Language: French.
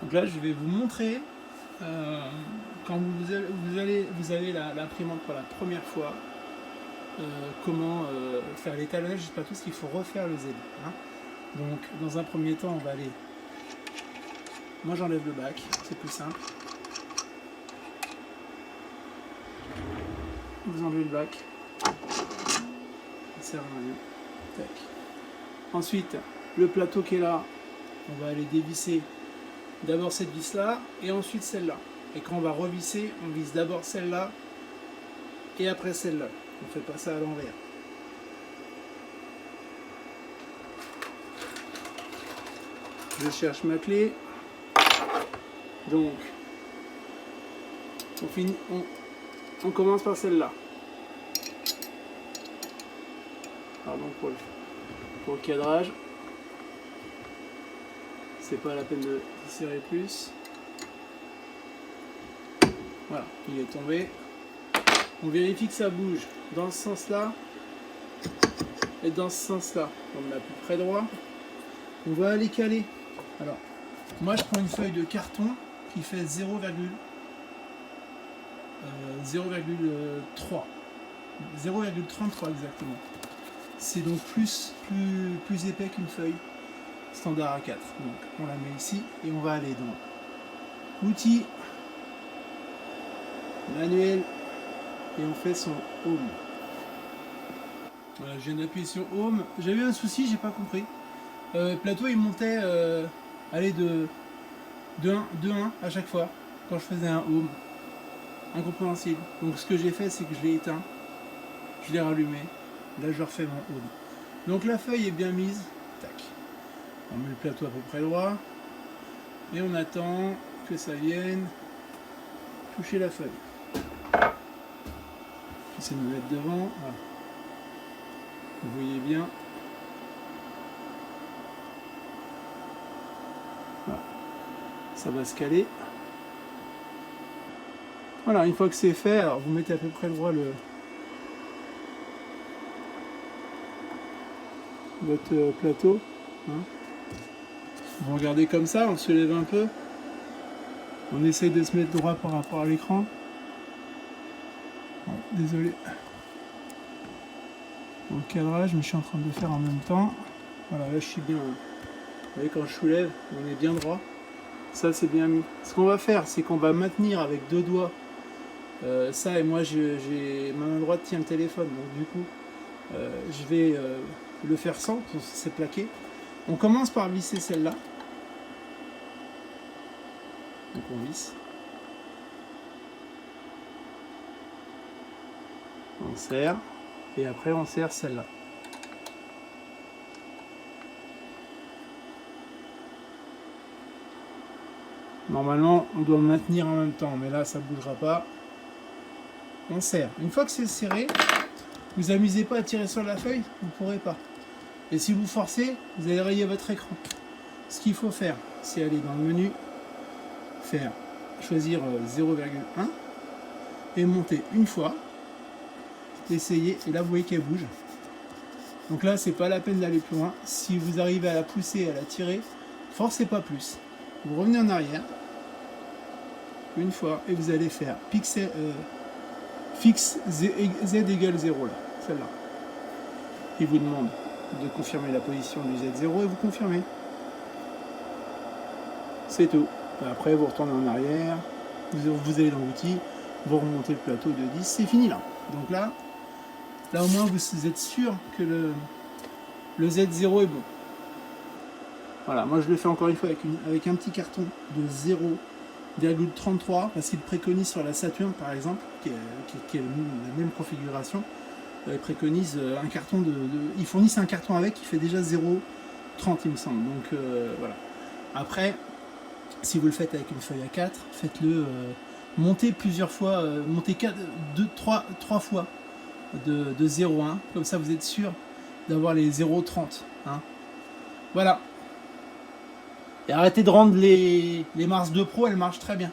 Donc là, je vais vous montrer quand vous avez l'imprimante pour la première fois, comment faire l'étalonnage jusqu'à tout ce qu'il faut refaire le Z. Hein. Donc, dans un premier temps, on va aller. Moi, j'enlève le bac, c'est plus simple. Vous enlevez le bac. Ça sert à rien. Tac. Ensuite, le plateau qui est là, on va aller dévisser d'abord cette vis là et ensuite celle-là. Et quand on va revisser, on visse d'abord celle-là et après celle-là. On ne fait pas ça à l'envers. Je cherche ma clé. Donc, on commence par celle-là. Pardon pour le cadrage. C'est pas la peine de serrer plus. Voilà, il est tombé. On vérifie que ça bouge dans ce sens-là et dans ce sens-là. On est à peu près droit. On va aller caler. Alors, moi je prends une feuille de carton qui fait 0,3. 0,33 exactement. C'est donc plus épais qu'une feuille standard A4. Donc on la met ici et on va aller dans outils, manuel et on fait son home. Voilà, je viens d'appuyer sur home. J'ai eu un souci, j'ai pas compris. Le plateau il montait allez, de 1 à chaque fois quand je faisais un home. Incompréhensible. Donc ce que j'ai fait, c'est que je l'ai éteint, je l'ai rallumé, là je refais mon home. Donc la feuille est bien mise, tac. On met le plateau à peu près droit et on attend que ça vienne toucher la feuille. J'essaie de me mettre devant, voilà. Vous voyez bien. Voilà. Ça va se caler. Voilà, une fois que c'est fait, alors vous mettez à peu près droit votre plateau. Hein. Vous regardez comme ça, on se lève un peu. On essaye de se mettre droit par rapport à l'écran. Bon, désolé. Pour le cadrage, mais je suis en train de le faire en même temps. Voilà, là je suis bien. Vous voyez, quand je soulève, on est bien droit. Ça c'est bien mis. Ce qu'on va faire, c'est qu'on va maintenir avec 2 doigts. Ça et moi j'ai ma main droite tient le téléphone, donc du coup je vais le faire sans, c'est plaqué. On commence par visser celle-là. Donc on visse. On serre. Et après on serre celle-là. Normalement on doit maintenir en même temps, mais là ça ne bougera pas. On serre. Une fois que c'est serré, vous amusez pas à tirer sur la feuille, vous ne pourrez pas. Et si vous forcez, vous allez rayer votre écran. Ce qu'il faut faire, c'est aller dans le menu, choisir 0,1 et monter une fois, essayer, et là vous voyez qu'elle bouge. Donc là, c'est pas la peine d'aller plus loin. Si vous arrivez à la pousser, à la tirer, forcez pas plus. Vous revenez en arrière, une fois, et vous allez faire fixe Z égale 0 là, celle-là. Il vous demande de confirmer la position du Z0 et vous confirmez. C'est tout. Après vous retournez en arrière, vous allez dans l'outil, vous remontez le plateau de 10, c'est fini là. Donc là au moins vous êtes sûr que le Z0 est bon. Voilà, moi je le fais encore une fois avec un petit carton de 0,33 parce qu'il préconise sur la Saturn par exemple, qui est la même configuration, il préconise un carton ils fournissent un carton avec qui fait déjà 0,30 il me semble. Donc voilà. Après, si vous le faites avec une feuille A4, faites-le monter plusieurs fois, montez 3 fois de 0,1, comme ça vous êtes sûr d'avoir les 0,30. Hein. Voilà. Et arrêtez de rendre les Mars 2 Pro, elles marchent très bien.